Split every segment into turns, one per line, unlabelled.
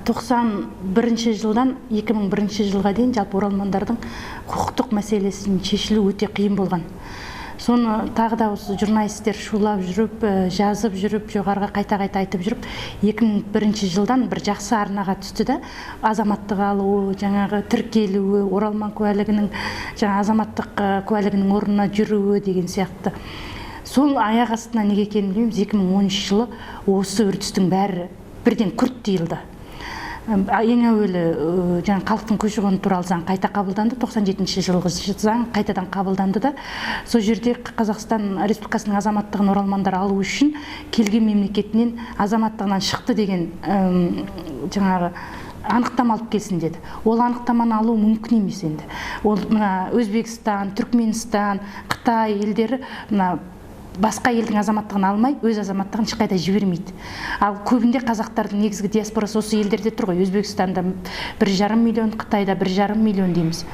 91 жылдан 2001 жылға дейін жалпы оралмандардың құқықтық мәселесінің шешілуі өте қиын болған. Соны тағы да осы журналистер шулап жүріп, жазып жүріп, жоғарыға қайта-қайта айтып жүріп, 2001 жылдан бір жақсы арнаға түсті да, азаматтық алуы, жаңағы тіркелуі, оралман куәлігінің, азаматтық куәлігінің орнына жүруі деген сияқты. Сол аяқ астына неге екенін білмейміз, 2013 жылы осы үрдістің бәрі бірден күрт тиылды. Ең әуелі халықтың көші-қоны туралы заң қайта қабылданды, 97 жылғы заң қайтадан қабылданды да, сол жерде Қазақстан Республикасының азаматтығын оралмандар алу үшін келген мемлекетінен азаматтығынан шықты деген анықтама алып келсін деді. Ол анықтаманы алу мүмкін емес енді. Ол Өзбекстан, Түркменстан, Қытай елдері басқа елдің азаматтығын алмай, өз азаматтығын ешқайда жібермейді. Ал көбінде қазақтардың негізгі диаспорасы осы елдерде тұр ғой. Өзбекстанда 1,5 миллион, Қытайда 1,5 миллион дейміз.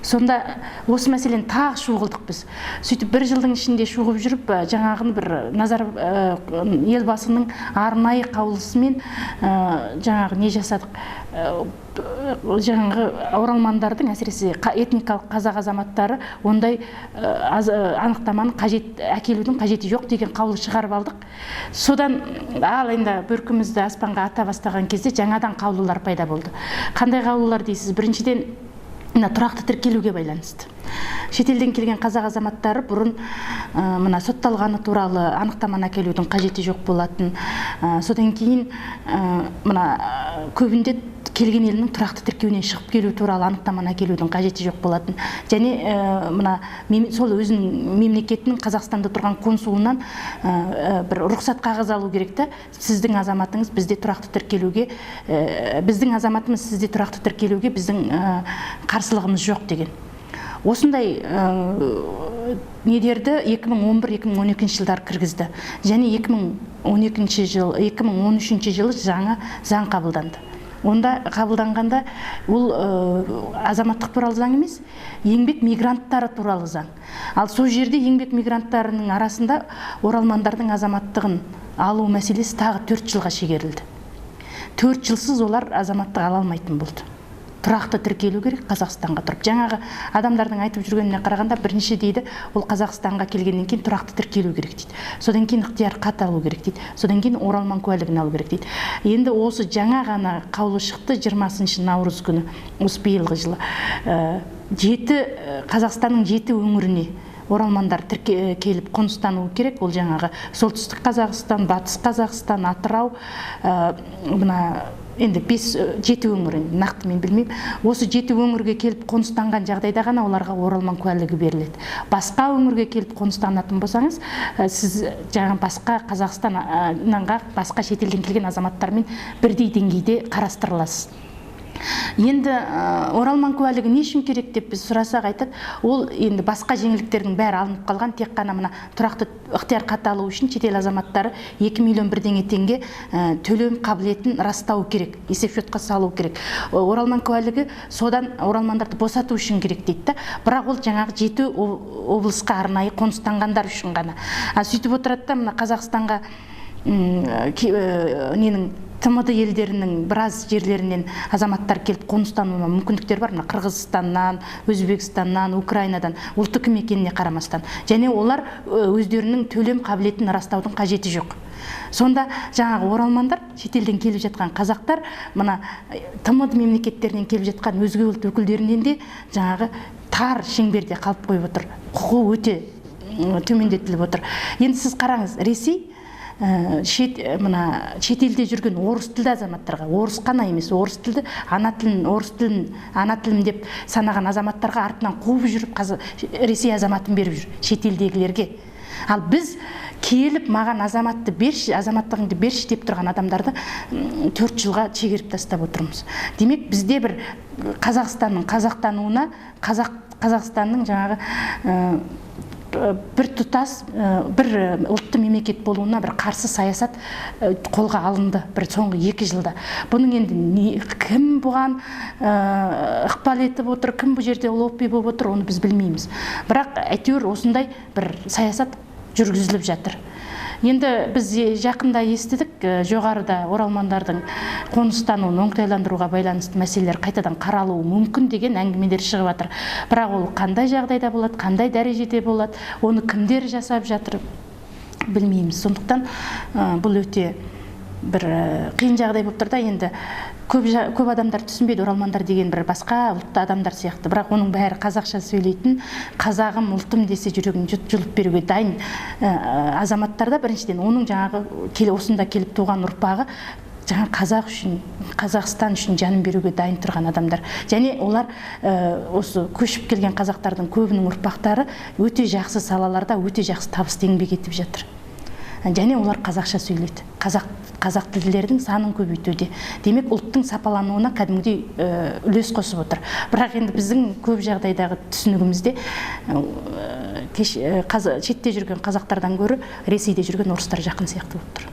Сонда осы мәселені тағы шуғылдық біз. Сөйтіп бір жылдың ішінде шуғып жүріп, жаңағын бір елбасының арнайы қаулысымен жаңағы не жасадық. Жаңағы оралмандардың, әсіресе этникалық қазақ азаматтары ондай анықтаманы әкелудің қажеті жоқ деген қаулы шығарып алдық. Содан ал енді бөркімізді аспанға ата бастаған кезде жаңадан қаулылар пайда болды. Қандай қаулылар дейсіз? Біріншіден тұрақты тіркелуге байланысты. Шетелден келген қазақ азаматтары бұрын сотталғаны туралы анықтаманы әкелудің қажеті жоқ болатын. Содан кейін көбінде келген елінің тұрақты тіркеуінен шығып келу туралы анықтаманы әкелудің қажеті жоқ болатын. Және сол өзінің мемлекетінің Қазақстанда тұрған консулынан бір рұқсат қағаз алу керек та, сіздің азаматыңыз бізде тұрақты тіркелуге, біздің азаматымыз сізде тұрақты тіркелуге біздің қарсылығымыз жоқ деген. Осындай недерді 2011-2012 жылдар кіргізді. Және 2013 жылы жаңа заң қабылданды. Онда қабылданғанда ол азаматтық туралы заң емес, еңбек мигранттары туралы заң. Ал сол жерде еңбек мигранттарының арасында оралмандардың азаматтығын алу мәселесі тағы 4 жылға шегерілді. 4 жылсыз олар азаматтық ала алмайтын болды. Тұрақты тіркелу керек Қазақстанға тұрып. Жаңағы адамдардың айтып жүргеніне қарағанда бірінші дейді, ол Қазақстанға келгеннен кейін тұрақты тіркелу керек дейді. Содан кейін ықтияр хат алу керек дейді. Содан кейін оралман куәлігін алу керек дейді. Енді осы жаңа ғана қаулы шықты 20 наурыз күні, осы биылғы жылы. Қазақстанның 7 өңіріне оралмандар келіп қоныстануы керек. Ол жаңағы солтүстік Қазақстан, батыс Қазақстан, Атырау, енді 7 өңір, нақты мен білмеймін. Осы 7 өңірге келіп қоныстанған жағдайда ғана оларға оралман куәлігі беріледі. Басқа өңірге келіп қоныстанатын болсаңыз, сіз жаңа басқа Қазақстаннанға, басқа шетелден келген азаматтармен бірдей деңгейде қарастырыласыз. Енді оралман куәлігі не үшін керек деп біз сұрасақ айтады, ол енді басқа жеңілдіктердің бәрі алынып қалған, тек қана тұрақты ықтияр хат алу үшін шетел азаматтары 2 миллион бірдеңе теңге төлем қабілетін растау керек, есепшотқа салу керек. Оралман куәлігі содан оралмандарды босату үшін керек дейді. Бірақ ол жаңағы 7 облысқа арнайы қоныстанғандар үшін ғана. Сөйтіп отырады да, Қазақстанға ТМД елдерінің біраз жерлерінен азаматтар келіп қоныстануына мүмкіндіктер бар. Қырғызстаннан, Өзбекстаннан, Украинадан, ұлты кім екеніне қарамастан. Және олар өздерінің төлем қабілетін растаудың қажеті жоқ. Сонда жаңағы оралмандар, шетелден келіп жатқан қазақтар, ТМД мемлекеттерінен келіп жатқан өзге ұлт өкілдерінен де жаңағы тар шеңберде қалып қойып отыр. Құқы өте төмендетіліп отыр. Енді сіз қараңыз, Ресей шетелде жүрген орыс тілді азаматтарға, орыс қана емес, орыс тілді, ана тілім деп санаған азаматтарға артынан қуып жүріп, Ресей азаматын беріп жүр, шетелдегілерге. Ал біз келіп маған азаматтығыңды берші деп тұрған адамдарды 4 жылға шегеріп тастап отырмыз. Демек, бізде бір Қазақстанның қазақтануына, Қазақстанның жаңағы бір тұтас, бір ұлтты мемлекет болуына бір қарсы саясат қолға алынды бір соңғы 2 жылда. Бұның енді кім бұған ықпал етіп отыр, кім бұл жерде лобби болып отыр, оны біз білмейміз. Бірақ әйтеуір осындай бір саясат жүргізіліп жатыр. Енді біз жақында естідік, жоғарыда оралмандардың қоныстануын оңтайландыруға байланысты мәселелер қайтадан қаралуы мүмкін деген әңгімелер шығып жатыр. Бірақ ол қандай жағдайда болады, қандай дәрежеде болады, оны кімдер жасап жатыр, білмейміз. Сондықтан бұл өте бір қиын жағдай болып тұр да. Енді көп адамдар түсінбейді, оралмандар деген бір басқа ұлтты адамдар сияқты, бірақ оның бәрі қазақша сөйлейтін, қазағым, ұлтым десе жүрегін жұлып беруге дайын азаматтар да. Біріншіден оның жаңағы осында келіп туған ұрпағы жаңа қазақ үшін, Қазақстан үшін жанын беруге дайын тұрған адамдар. Және олар осы көшіп келген қазақтардың көбінің ұрпақтары өте жақсы салаларда, өте жақсы табысты еңбек етіп жатыр. Және олар қазақша сөйлейді. Қазақ тілділердің санын көбейтуде. Демек, ұлттың сапалануына кәдімгідей үлес қосып отыр. Бірақ енді біздің көп жағдайдағы түсінігімізде шетте жүрген қазақтардан гөрі Ресейде жүрген орыстар жақын сияқты болып тұр.